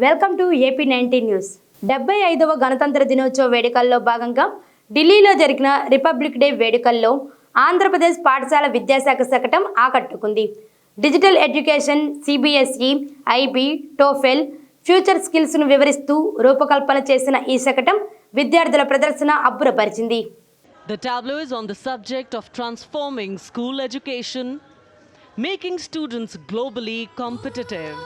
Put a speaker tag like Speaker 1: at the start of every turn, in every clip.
Speaker 1: Welcome to AP19 news. 75వ గణతంత్ర దినోత్సవ వేడుకల్లో భాగంగా ఢిల్లీలో జరిగిన రిపబ్లిక్ డే వేడుకల్లో ఆంధ్రప్రదేశ్ పాఠశాల విద్యాశాఖ శకటం ఆకట్టుకుంది. Digital education, CBSE, IB, TOEFL, future స్కిల్స్ను వివరిస్తూ రూపకల్పన చేసిన ఈ శకటం విద్యార్థుల ప్రదర్శన అబ్బురపరిచింది.
Speaker 2: The tableau is on the subject of transforming school education, making students globally competitive.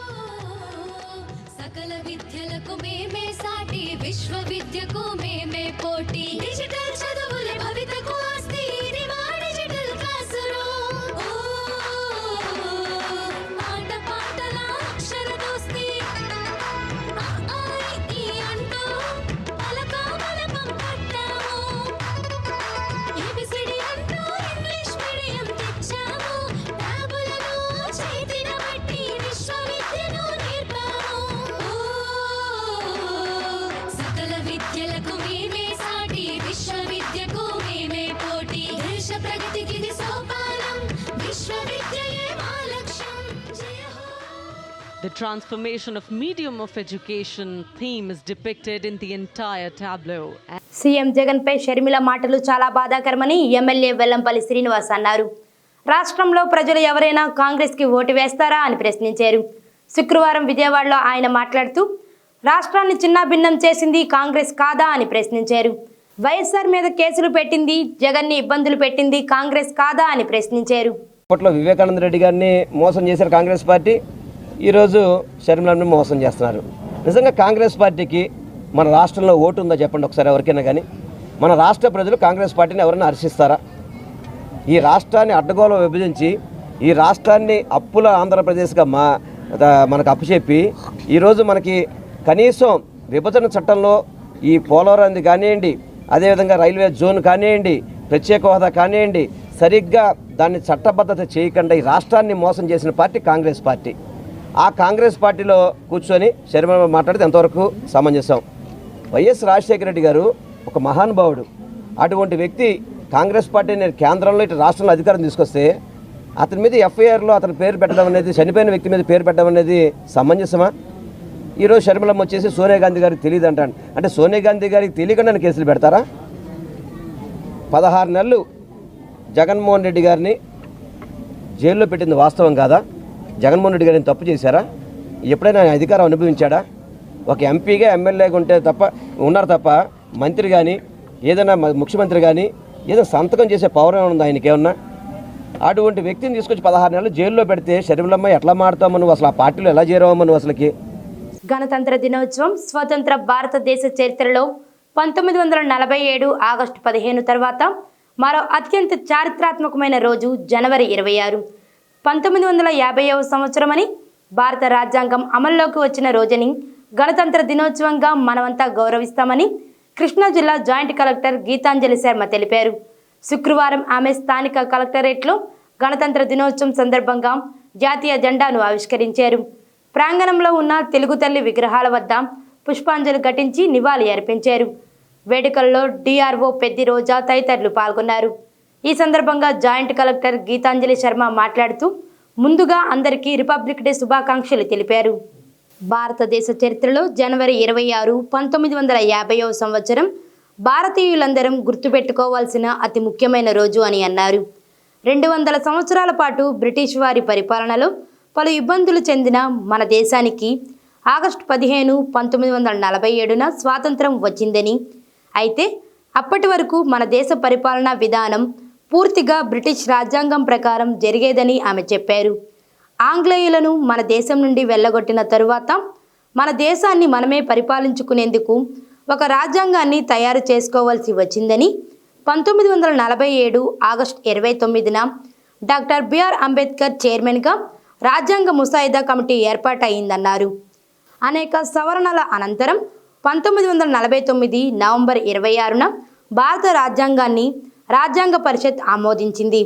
Speaker 3: सकल विद्यలకు మేమే సాటి విశ్వవిద్యకు మేమే పోటీ డిజిటల్ చదువుల భవితకు ఆస్తి ఇది మా డిజిటల్ క్లాస్ రూమ్ పాట పాటల అక్షర దోస్తి ఈ అంటూ పలకామల పంపట్టాము ABCD అంటూ ఇంగ్లీష్ మీడియం తెచ్చాము ట్యాబులను చేతిన బట్టి విశ్వవిద్యను నేర్పాము సకల విద్యలకు మేమే సాటి విశ్వవిద్యకు మేమే పోటీ దేశ ప్రగతికి ఇది సోపానం విశ్వవిద్యయే మా లక్ష్యం జయ హో.
Speaker 2: The transformation of medium of education theme is depicted in the entire tableau.
Speaker 1: CM Jagan పై షర్మిల మాటలు చాలా బాధాకరమని ఎమ్మెల్యే వెల్లంపల్లి శ్రీనివాస్ అన్నారు. రాష్ట్రంలో ప్రజలు ఎవరైనా కాంగ్రెస్కి ఓటు వేస్తారా అని ప్రశ్నించారు. శుక్రవారం విజయవాడలో ఆయన మాట్లాడుతూ రాష్ట్రాన్ని చిన్నాభిన్నం చేసింది కాంగ్రెస్ కాదా అని ప్రశ్నించారు. వైఎస్ఆర్ మీద కేసులు పెట్టింది, జగన్ని ఇబ్బందులు పెట్టింది కాంగ్రెస్ కాదా అని ప్రశ్నించారు.
Speaker 4: అప్పట్లో వివేకానంద రెడ్డి గారిని మోసం చేశారు కాంగ్రెస్ పార్టీ, ఈరోజు షర్మిలను మోసం చేస్తున్నారు. నిజంగా కాంగ్రెస్ పార్టీకి మన రాష్ట్రంలో ఓటు ఉందా చెప్పండి ఒకసారి ఎవరికైనా కానీ. మన రాష్ట్ర ప్రజలు కాంగ్రెస్ పార్టీని ఎవరైనా హర్షిస్తారా? ఈ రాష్ట్రాన్ని అడ్డగోలు విభజించి ఈ రాష్ట్రాన్ని అప్పుల ఆంధ్రప్రదేశ్గా మనకు అప్పుచెప్పి ఈరోజు మనకి కనీసం విభజన చట్టంలో ఈ పోలవరాన్ని కానివ్వండి, అదేవిధంగా రైల్వే జోన్ కానివ్వండి, ప్రత్యేక హోదా కానివ్వండి, సరిగ్గా దాన్ని చట్టబద్ధత చేయకుండా ఈ రాష్ట్రాన్ని మోసం చేసిన పార్టీ కాంగ్రెస్ పార్టీ. ఆ కాంగ్రెస్ పార్టీలో కూర్చొని షర్మిల మాట్లాడితే ఎంతవరకు సమంజసం? వైఎస్ రాజశేఖర రెడ్డి గారు ఒక మహానుభావుడు. అటువంటి వ్యక్తి కాంగ్రెస్ పార్టీని కేంద్రంలో ఇటు రాష్ట్రంలో అధికారం తీసుకొస్తే అతని మీద FIRలో అతని పేరు పెట్టడం అనేది, చనిపోయిన వ్యక్తి మీద పేరు పెట్టడం అనేది సమంజసమా? ఈరోజు షర్మిలమ్మ వచ్చేసి సోనియా గాంధీ గారికి తెలియదు అంటాను. అంటే సోనియా గాంధీ గారికి తెలియకుండా కేసులు పెడతారా? 16 నెలలు జగన్మోహన్ రెడ్డి గారిని జైల్లో పెట్టింది వాస్తవం కాదా? జగన్మోహన్ రెడ్డి గారిని తప్పు చేశారా? ఎప్పుడైనా ఆయన అధికారం అనుభవించాడా? ఒక ఎంపీగా ఎమ్మెల్యేగా ఉంటే తప్ప ఉన్నారు తప్ప మంత్రి కానీ ఏదైనా ముఖ్యమంత్రి కానీ ఏదో సంతకం చేసే పౌరం ఉందా ఆయనకేమన్నా? అటువంటి వ్యక్తిని తీసుకొచ్చి 16 నెలలు జైల్లో పెడితే షర్మిలమ్మ ఎట్లా మారుతావు నువ్వు? అసలు ఆ పార్టీలో ఎలా చేరావమ్మా నువ్వు అసలుకి?
Speaker 1: గణతంత్ర దినోత్సవం స్వతంత్ర భారతదేశ చరిత్రలో 1947 ఆగస్టు 15 తర్వాత మరో అత్యంత చారిత్రాత్మకమైన రోజు జనవరి 26. 1950వ సంవత్సరమని భారత రాజ్యాంగం అమల్లోకి వచ్చిన రోజుని గణతంత్ర దినోత్సవంగా మనమంతా గౌరవిస్తామని కృష్ణా జిల్లా జాయింట్ కలెక్టర్ గీతాంజలి శర్మ తెలిపారు. శుక్రవారం ఆమె స్థానిక కలెక్టరేట్లో గణతంత్ర దినోత్సవం సందర్భంగా జాతీయ జెండాను ఆవిష్కరించారు. ప్రాంగణంలో ఉన్న తెలుగు తల్లి విగ్రహాల వద్ద పుష్పాంజలి ఘటించి నివాళి అర్పించారు. వేడుకల్లో DRO పెద్ది రోజా తదితరులు పాల్గొన్నారు. ఈ సందర్భంగా జాయింట్ కలెక్టర్ గీతాంజలి శర్మ మాట్లాడుతూ ముందుగా అందరికీ రిపబ్లిక్ డే శుభాకాంక్షలు తెలిపారు. భారతదేశ చరిత్రలో జనవరి 26, 1950వ సంవత్సరం భారతీయులందరం గుర్తుపెట్టుకోవాల్సిన అతి ముఖ్యమైన రోజు అని అన్నారు. 200 సంవత్సరాల పాటు బ్రిటిష్ వారి పరిపాలనలో పలు ఇబ్బందులు చెందిన మన దేశానికి ఆగస్టు 15, 1947న స్వాతంత్రం వచ్చిందని, అయితే అప్పటి వరకు మన దేశ పరిపాలనా విధానం పూర్తిగా బ్రిటిష్ రాజ్యాంగం ప్రకారం జరిగేదని ఆమె చెప్పారు. ఆంగ్లేయులను మన దేశం నుండి వెళ్ళగొట్టిన తరువాత మన దేశాన్ని మనమే పరిపాలించుకునేందుకు ఒక రాజ్యాంగాన్ని తయారు చేసుకోవాల్సి వచ్చిందని, 1947 ఆగస్టు 29న డాక్టర్ BR అంబేద్కర్ చైర్మన్గా రాజ్యాంగ ముసాయిదా కమిటీ ఏర్పాటయిందన్నారు. అనేక సవరణల అనంతరం 1949 నవంబర్ 26న భారత రాజ్యాంగాన్ని రాజ్యాంగ పరిషత్ ఆమోదించింది.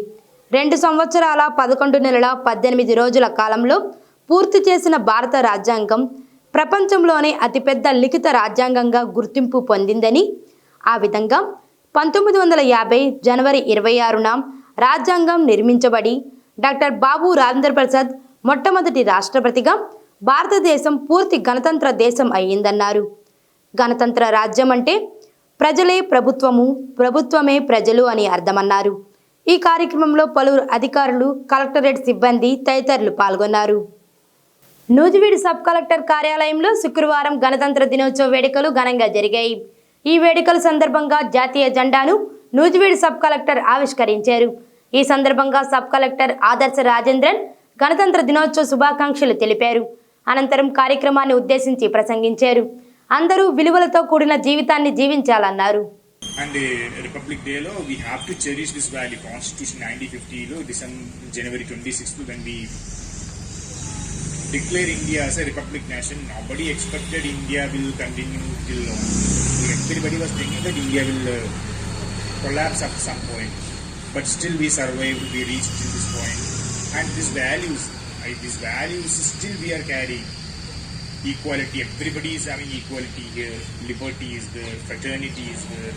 Speaker 1: 2 సంవత్సరాల 11 నెలల 18 రోజుల కాలంలో పూర్తి చేసిన భారత రాజ్యాంగం ప్రపంచంలోనే అతిపెద్ద లిఖిత రాజ్యాంగంగా గుర్తింపు పొందిందని, ఆ విధంగా 1950 జనవరి 26న రాజ్యాంగం నిర్మించబడి డాక్టర్ బాబు రాజేంద్ర ప్రసాద్ మొట్టమొదటి రాష్ట్రపతిగా, భారతదేశం పూర్తి గణతంత్ర దేశం అయ్యిందన్నారు. గణతంత్ర రాజ్యం అంటే ప్రజలే ప్రభుత్వము, ప్రభుత్వమే ప్రజలు అని అర్థమన్నారు. ఈ కార్యక్రమంలో పలువురు అధికారులు, కలెక్టరేట్ సిబ్బంది తదితరులు పాల్గొన్నారు. నూజివీడు సబ్ కలెక్టర్ కార్యాలయంలో శుక్రవారం గణతంత్ర దినోత్సవ వేడుకలు ఘనంగా జరిగాయి. ఈ వేడుకల సందర్భంగా జాతీయ జెండాను నూజివీడు సబ్ కలెక్టర్ ఆవిష్కరించారు. ఈ సందర్భంగా సబ్ కలెక్టర్ ఆదర్శ రాజేంద్రన్ గణతంత్ర దినోత్సవ శుభాకాంక్షలు తెలిపారు. అనంతరం కార్యక్రమాన్ని ఉద్దేశించి ప్రసంగించారు. అందరూ విలువలతో కూడిన జీవితాన్ని జీవించాలన్నారు.
Speaker 5: And Republic Day lo we have to cherish this value. Constitution 1950 lo January 26th when we declare India as a republic nation, nobody expected India will continue till long. Everybody was thinking that India will collapse at some point, but still we survived, we reached till this point. And these values still we are carrying. Equality, everybody is having equality here. Liberty is there, fraternity is there,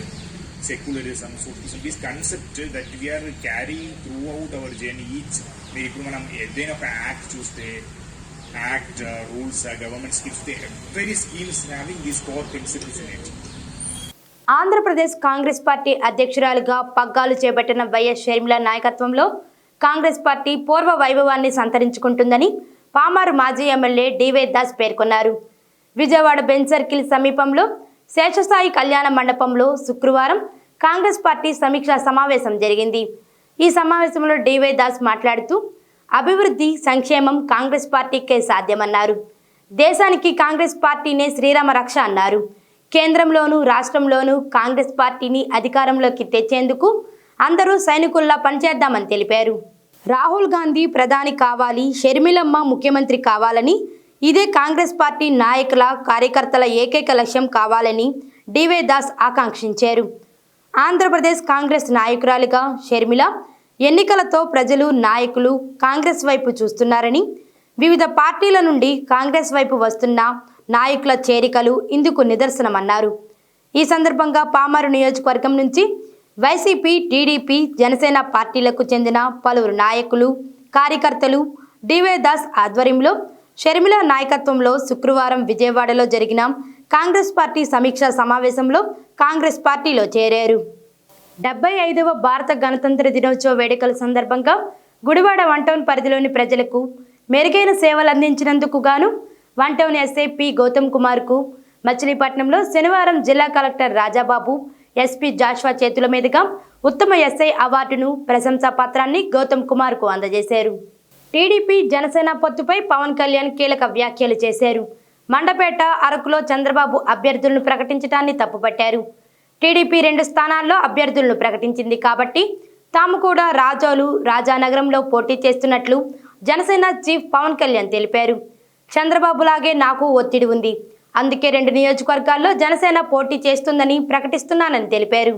Speaker 5: secularism, socialism. This concept that we are carrying throughout our journey. Each మీరు ఇప్పుడు మనం ఏదైనా ఒక act చూస్తే act rules government schemes every schemes having these core principles in it.
Speaker 1: Andhra Pradesh Congress party అధ్యక్షురాలిగా పగ్గాలు చేపట్టిన YS Sharmila నాయకత్వంలో Congress party పూర్వ వైభవాన్ని సంతరించుకుంటుందని పామారు మాజీ ఎమ్మెల్యే డివై దాస్ పేర్కొన్నారు. విజయవాడ బెంచ్ సర్కిల్ సమీపంలో శేషసాయి కళ్యాణ మండపంలో శుక్రవారం కాంగ్రెస్ పార్టీ సమీక్షా సమావేశం జరిగింది. ఈ సమావేశంలో డివై దాస్ మాట్లాడుతూ అభివృద్ధి, సంక్షేమం కాంగ్రెస్ పార్టీకే సాధ్యమన్నారు. దేశానికి కాంగ్రెస్ పార్టీనే శ్రీరామ రక్ష అన్నారు. కేంద్రంలోనూ రాష్ట్రంలోనూ కాంగ్రెస్ పార్టీని అధికారంలోకి తెచ్చేందుకు అందరూ సైనికుల్లా పనిచేద్దామని తెలిపారు. రాహుల్ గాంధీ ప్రధాని కావాలి, షర్మిలమ్మ ముఖ్యమంత్రి కావాలని, ఇదే కాంగ్రెస్ పార్టీ నాయకుల, కార్యకర్తల ఏకైక లక్ష్యం కావాలని డివై దాస్ ఆకాంక్షించారు. ఆంధ్రప్రదేశ్ కాంగ్రెస్ నాయకురాలిగా షర్మిల ఎన్నికలతో ప్రజలు, నాయకులు కాంగ్రెస్ వైపు చూస్తున్నారని, వివిధ పార్టీల నుండి కాంగ్రెస్ వైపు వస్తున్న నాయకుల చేరికలు ఇందుకు నిదర్శనమన్నారు. ఈ సందర్భంగా పామారు నియోజకవర్గం నుంచి వైసీపీ, టీడీపీ, జనసేన పార్టీలకు చెందిన పలువురు నాయకులు, కార్యకర్తలు డివై దాస్ ఆధ్వర్యంలో షర్మిల నాయకత్వంలో శుక్రవారం విజయవాడలో జరిగిన కాంగ్రెస్ పార్టీ సమీక్షా సమావేశంలో కాంగ్రెస్ పార్టీలో చేరారు. 75వ భారత గణతంత్ర దినోత్సవ వేడుకల సందర్భంగా గుడివాడ వన్ టౌన్ పరిధిలోని ప్రజలకు మెరుగైన సేవలు అందించినందుకు గాను one town SI P Gautam కుమార్కు మచిలీపట్నంలో శనివారం జిల్లా కలెక్టర్ రాజాబాబు, ఎస్పీ జాషువా చేతుల మీదుగా ఉత్తమ ఎస్ఐ అవార్డును, ప్రశంసా పత్రాన్ని గౌతమ్ కుమార్కు అందజేశారు. టీడీపీ, జనసేన పొత్తుపై పవన్ కళ్యాణ్ కీలక వ్యాఖ్యలు చేశారు. మండపేట, అరకులో చంద్రబాబు అభ్యర్థులను ప్రకటించడాన్ని తప్పుపట్టారు. టీడీపీ 2 స్థానాల్లో అభ్యర్థులను ప్రకటించింది కాబట్టి తాము కూడా రాజోలు, రాజానగరంలో పోటీ చేస్తున్నట్లు జనసేన చీఫ్ పవన్ కళ్యాణ్ తెలిపారు. చంద్రబాబులాగే నాకు ఒత్తిడి ఉంది, అందుకే 2 నియోజకవర్గాల్లో జనసేన పోటీ చేస్తుందని ప్రకటిస్తున్నానని తెలిపారు.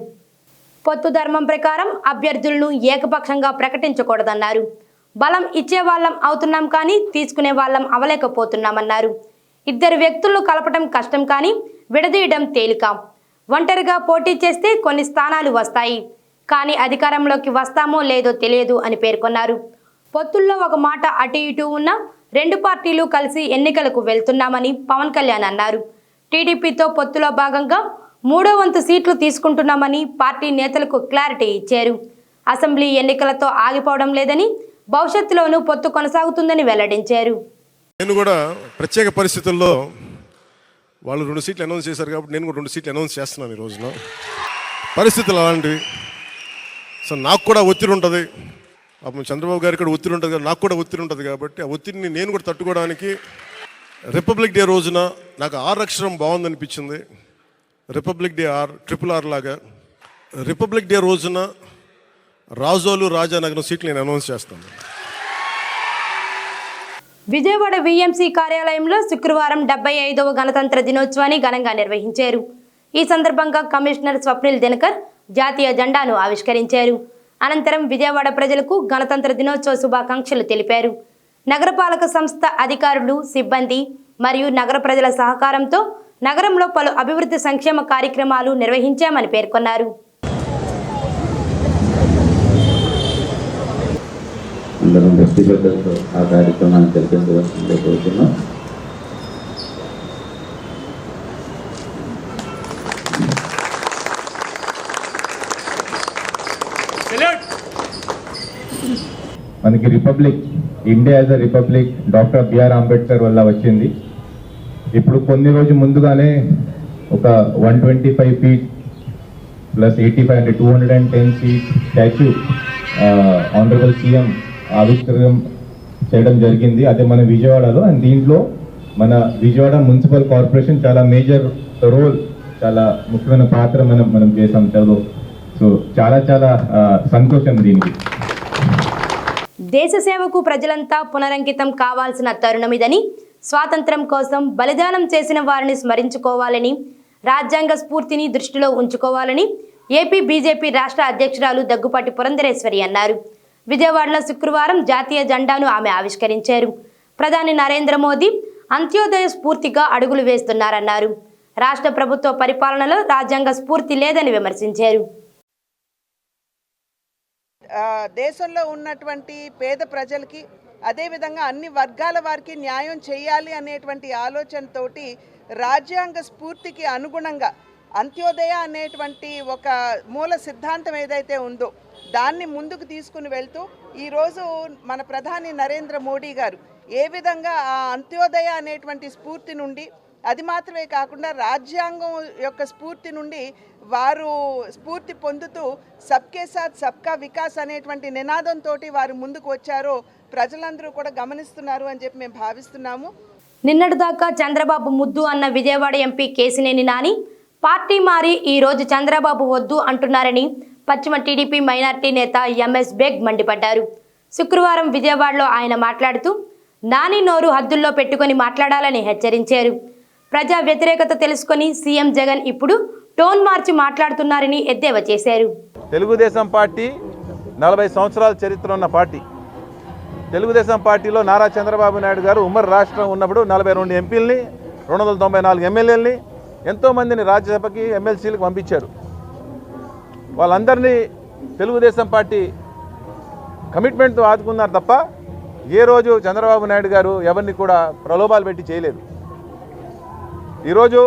Speaker 1: పొత్తు ధర్మం ప్రకారం అభ్యర్థులను ఏకపక్షంగా ప్రకటించకూడదన్నారు. బలం ఇచ్చే వాళ్ళం అవుతున్నాం కానీ తీసుకునే వాళ్ళం అవలేకపోతున్నామన్నారు. 2 వ్యక్తులను కలపడం కష్టం కానీ విడదీయడం తేలిక. ఒంటరిగా పోటీ చేస్తే కొన్ని స్థానాలు వస్తాయి, కానీ అధికారంలోకి వస్తామో లేదో తెలియదు అని పేర్కొన్నారు. పొత్తుల్లో ఒక మాట అటు ఇటు ఉన్న 2 పార్టీలు కలిసి ఎన్నికలకు వెళ్తున్నామని పవన్ కళ్యాణ్ అన్నారు. టీడీపీతో పొత్తులో భాగంగా 3వ వంతు సీట్లు తీసుకుంటున్నామని పార్టీ నేతలకు క్లారిటీ ఇచ్చారు. అసెంబ్లీ ఎన్నికలతో ఆగిపోవడం లేదని, భవిష్యత్తులోనూ పొత్తు కొనసాగుతుందని వెల్లడించారు.
Speaker 6: నేను కూడా ప్రత్యేక పరిస్థితుల్లో వాళ్ళు 2 సీట్లు అనౌన్స్ చేశారు కాబట్టి నేను కూడా 2 సీట్లు అనౌన్స్ చేస్తున్నాను ఈ రోజున. పరిస్థితులు అలాంటివి. సో నాకు కూడా ఒత్తిడి ఉంటుంది, అప్పుడు చంద్రబాబు గారికి కూడా ఒత్తిడి ఉంటుంది, నాకు కూడా ఒత్తిడి ఉంటుంది కాబట్టి ఆ ఒత్తిడిని నేను కూడా తట్టుకోవడానికి రిపబ్లిక్ డే రోజున నాకు 6 అక్షరం బాగుందనిపించింది. రిపబ్లిక్ డే RRR లాగా రిపబ్లిక్ డే రోజున రాజోలు, రాజానగరం సీట్లు నేను అనౌన్స్ చేస్తాను.
Speaker 1: విజయవాడ విఎంసీ కార్యాలయంలో శుక్రవారం 75వ గణతంత్ర దినోత్సవాన్ని ఘనంగా నిర్వహించారు. ఈ సందర్భంగా కమిషనర్ స్వప్నిల్ దినకర్ జాతీయ జెండాను ఆవిష్కరించారు. అనంతరం విజయవాడ ప్రజలకు గణతంత్ర దినోత్సవ శుభాకాంక్షలు తెలిపారు. నగరపాలక సంస్థ అధికారులు, సిబ్బంది మరియు నగర ప్రజల సహకారంతో నగరంలో పలు అభివృద్ధి సంక్షేమ కార్యక్రమాలు నిర్వహించామని పేర్కొన్నారు.
Speaker 7: అందరం భక్తి శ్రద్ధలతో ఆ కార్యక్రమాన్ని జరిపించవలసిందిగా కోరుతున్నాం. మనకి republic, India as a republic doctor BR Ambedkar వల్ల వచ్చింది. ఇప్పుడు కొన్ని రోజు ముందుగానే ఒక 125 feet ప్లస్ 85 అంటే 210 feet స్టాచ్యూ ఆనరబుల్ సీఎం ఆవిష్కరణ చేయడం జరిగింది. అదే మన విజయవాడలో. అండ్ దీంట్లో మన విజయవాడ మున్సిపల్ కార్పొరేషన్ చాలా మేజర్ రోల్, చాలా ముఖ్యమైన పాత్ర మనం చేసాం చదువు. సో చాలా చాలా సంతోషం దీనికి.
Speaker 1: దేశ సేవకు ప్రజలంతా పునరంకితం కావాల్సిన తరుణమిదని, స్వాతంత్ర్యం కోసం బలిదానం చేసిన వారిని స్మరించుకోవాలని, రాజ్యాంగ స్ఫూర్తిని దృష్టిలో ఉంచుకోవాలని ఏపీ బీజేపీ రాష్ట్ర అధ్యక్షురాలు దగ్గుపాటి పురంధరేశ్వరి అన్నారు. విజయవాడలో శుక్రవారం జాతీయ జెండాను ఆమె ఆవిష్కరించారు. ప్రధాని నరేంద్ర మోదీ అంత్యోదయ స్ఫూర్తిగా అడుగులు వేస్తున్నారన్నారు. రాష్ట్ర ప్రభుత్వ పరిపాలనలో రాజ్యాంగ స్ఫూర్తి లేదని విమర్శించారు.
Speaker 8: దేశంలో ఉన్నటువంటి పేద ప్రజలకి, అదేవిధంగా అన్ని వర్గాల వారికి న్యాయం చేయాలి అనేటువంటి ఆలోచనతోటి రాజ్యాంగ స్ఫూర్తికి అనుగుణంగా అంత్యోదయ అనేటువంటి ఒక మూల సిద్ధాంతం ఏదైతే ఉందో దాన్ని ముందుకు తీసుకుని వెళ్తూ ఈరోజు మన ప్రధాని నరేంద్ర మోడీ గారు ఏ విధంగా ఆ అంత్యోదయ అనేటువంటి స్ఫూర్తి నుండి, అది మాత్రమే కాకుండా రాజ్యాంగం యొక్క స్ఫూర్తి నుండి వారు స్ఫూర్తి పొందుతూ సబ్కే సాత్ సబ్కా వికాస్ అనేటువంటి నినాదంతో వారు ముందుకు వచ్చారో ప్రజలందరూ కూడా గమనిస్తున్నారు అని చెప్పి మేము భావిస్తున్నాము.
Speaker 1: నిన్నటిదాకా చంద్రబాబు ముద్దు అన్న విజయవాడ ఎంపీ కేసినేని నాని పార్టీ మారి ఈ రోజు చంద్రబాబు వద్దు అంటున్నారని పశ్చిమ టీడీపీ మైనార్టీ నేత ఎంఎస్ బేగ్ మండిపడ్డారు. శుక్రవారం విజయవాడలో ఆయన మాట్లాడుతూ నాని నోరు హద్దుల్లో పెట్టుకొని మాట్లాడాలని హెచ్చరించారు. ప్రజా వ్యతిరేకత తెలుసుకొని సీఎం జగన్ ఇప్పుడు టోన్ మార్చి మాట్లాడుతున్నారని ఎద్దేవా చేశారు.
Speaker 9: తెలుగుదేశం పార్టీ 40 సంవత్సరాల చరిత్ర ఉన్న పార్టీ. తెలుగుదేశం పార్టీలో నారా చంద్రబాబు నాయుడు గారు ఉమ్మడి రాష్ట్రం ఉన్నప్పుడు 42 ఎంపీలని, 294 ఎమ్మెల్యేలని, ఎంతోమందిని రాజ్యసభకి, ఎమ్మెల్సీలకు పంపించారు. వాళ్ళందరినీ తెలుగుదేశం పార్టీ కమిట్మెంట్తో ఆదుకున్నారు తప్ప ఏ రోజు చంద్రబాబు నాయుడు గారు ఎవరిని కూడా ప్రలోభాలు పెట్టి చేయలేదు. ఈరోజు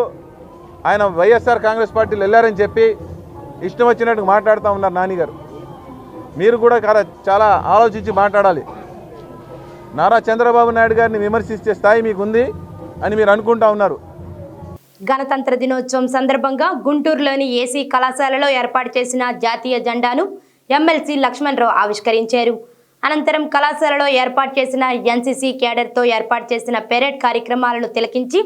Speaker 9: ఆయన వైఎస్ఆర్ కాంగ్రెస్ పార్టీలు వెళ్ళారని చెప్పి ఇష్టం వచ్చినట్టు మాట్లాడుతూ ఉన్నారు నాని గారు. మీరు కూడా చాలా ఆలోచించి మాట్లాడాలి. నారా చంద్రబాబు నాయుడు గారిని విమర్శించే స్థాయి మీకు ఉంది అని మీరు అనుకుంటా ఉన్నారు.
Speaker 1: గణతంత్ర దినోత్సవం సందర్భంగా గుంటూరులోని ఏసీ కళాశాలలో ఏర్పాటు చేసిన జాతీయ జెండాను ఎమ్మెల్సీ లక్ష్మణరావు ఆవిష్కరించారు. అనంతరం కళాశాలలో ఏర్పాటు చేసిన ఎన్సీసీ క్యాడర్తో ఏర్పాటు చేసిన పెరేడ్ కార్యక్రమాలను తిలకించి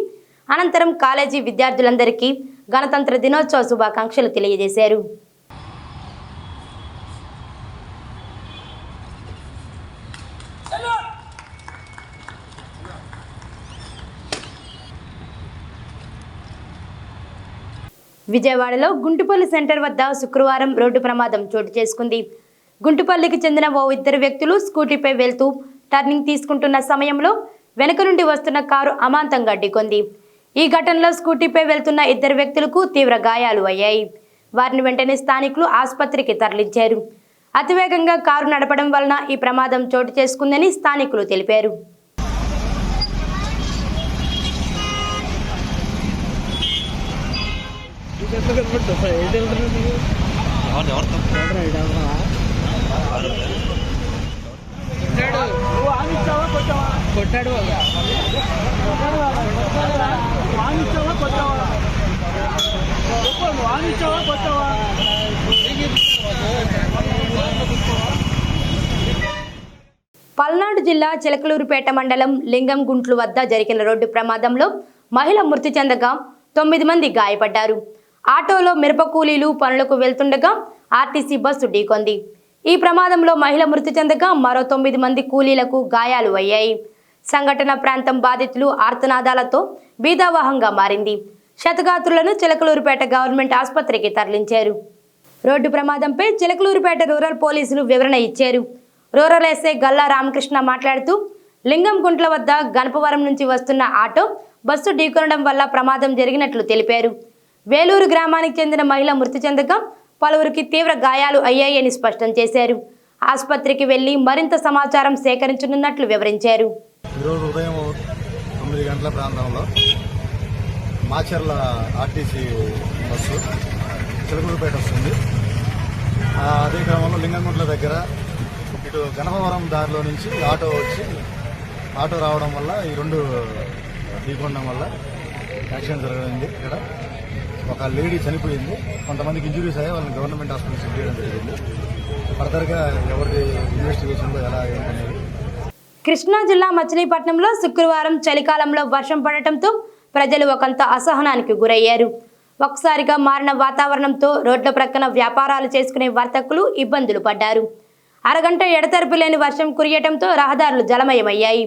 Speaker 1: అనంతరం కాలేజీ విద్యార్థులందరికీ గణతంత్ర దినోత్సవ శుభాకాంక్షలు తెలియజేశారు. విజయవాడలో గుంటుపల్లి సెంటర్ వద్ద శుక్రవారం రోడ్డు ప్రమాదం చోటు చేసుకుంది. గుంటుపల్లికి చెందిన ఓ 2 వ్యక్తులు స్కూటీపై వెళ్తూ టర్నింగ్ తీసుకుంటున్న సమయంలో వెనుక నుండి వస్తున్న కారు అమాంతంగా ఢీకొంది. ఈ ఘటనలో స్కూటీపై వెళ్తున్న 2 వ్యక్తులకు తీవ్ర గాయాలు అయ్యాయి. వారిని వెంటనే స్థానికులు ఆసుపత్రికి తరలించారు. అతివేగంగా కారు నడపడం వలన ఈ ప్రమాదం చోటు చేసుకుందని స్థానికులు తెలిపారు. పల్నాడు జిల్లా చిలకలూరుపేట మండలం లింగంగుంట్లు వద్ద జరిగిన రోడ్డు ప్రమాదంలో మహిళ మృతి చెందగా 9 మంది గాయపడ్డారు. ఆటోలో మిరప కూలీలు పనులకు వెళ్తుండగా ఆర్టీసీ బస్సు ఢీకొంది. ఈ ప్రమాదంలో మహిళ మృతి చెందగా మరో 9 మంది కూలీలకు గాయాలు అయ్యాయి. సంఘటన ప్రాంతం బాధితులు ఆర్తనాదాలతో బీదావాహంగా మారింది. క్షతగాత్రులను చిలకలూరుపేట గవర్నమెంట్ ఆసుపత్రికి తరలించారు. రోడ్డు ప్రమాదంపై చిలకలూరుపేట రూరల్ పోలీసులు వివరణ ఇచ్చారు. రూరల్ ఎస్ఐ గల్లా రామకృష్ణ మాట్లాడుతూ లింగంగుంట్ల వద్ద గణపవరం నుంచి వస్తున్న ఆటో బస్సు ఢీకొనడం వల్ల ప్రమాదం జరిగినట్లు తెలిపారు. వేలూరు గ్రామానికి చెందిన మహిళ మృతి చెందగా పలువురికి తీవ్ర గాయాలు అయ్యాయని స్పష్టం చేశారు. ఆసుపత్రికి వెళ్లి మరింత సమాచారం సేకరించనున్నట్లు వివరించారు.
Speaker 10: ఈరోజు ఉదయం 9 గంటల ప్రాంతంలో మాచర్ల ఆర్టీసీ బస్సు చిలకలూరుపేట వస్తుంది. అదే క్రమంలో లింగంగుంట్ల దగ్గర ఇటు గణపవరం దారిలో నుంచి ఆటో రావడం వల్ల ఈ రెండు ఢీకొనడం వల్ల యాక్సిడెంట్ జరిగింది. ఇక్కడ ఒక లేడీ చనిపోయింది, కొంతమందికి ఇంజురీస్ అయ్యాయి, వాళ్ళని గవర్నమెంట్ హాస్పిటల్ షిఫ్ట్ చేయడం జరిగింది. ఫర్దర్గా ఎవరి ఇన్వెస్టిగేషన్లో ఎలా ఏంటనేది.
Speaker 1: కృష్ణా జిల్లా మచిలీపట్నంలో శుక్రవారం చలికాలంలో వర్షం పడటంతో ప్రజలు ఒకంత అసహనానికి గురయ్యారు. ఒకసారిగా మారిన వాతావరణంతో రోడ్ల ప్రక్కన వ్యాపారాలు చేసుకునే వర్తకులు ఇబ్బందులు పడ్డారు. అరగంట ఎడతెరిపి లేని వర్షం కురియటంతో రహదారులు జలమయమయ్యాయి.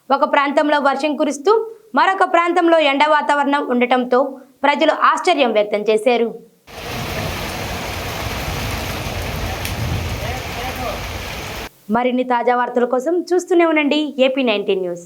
Speaker 1: ఒక ప్రాంతంలో వర్షం కురుస్తూ మరొక ప్రాంతంలో ఎండ వాతావరణం ఉండటంతో ప్రజలు ఆశ్చర్యం వ్యక్తం చేశారు. మరిన్ని తాజా వార్తల కోసం చూస్తూనే ఉండండి AP19 న్యూస్.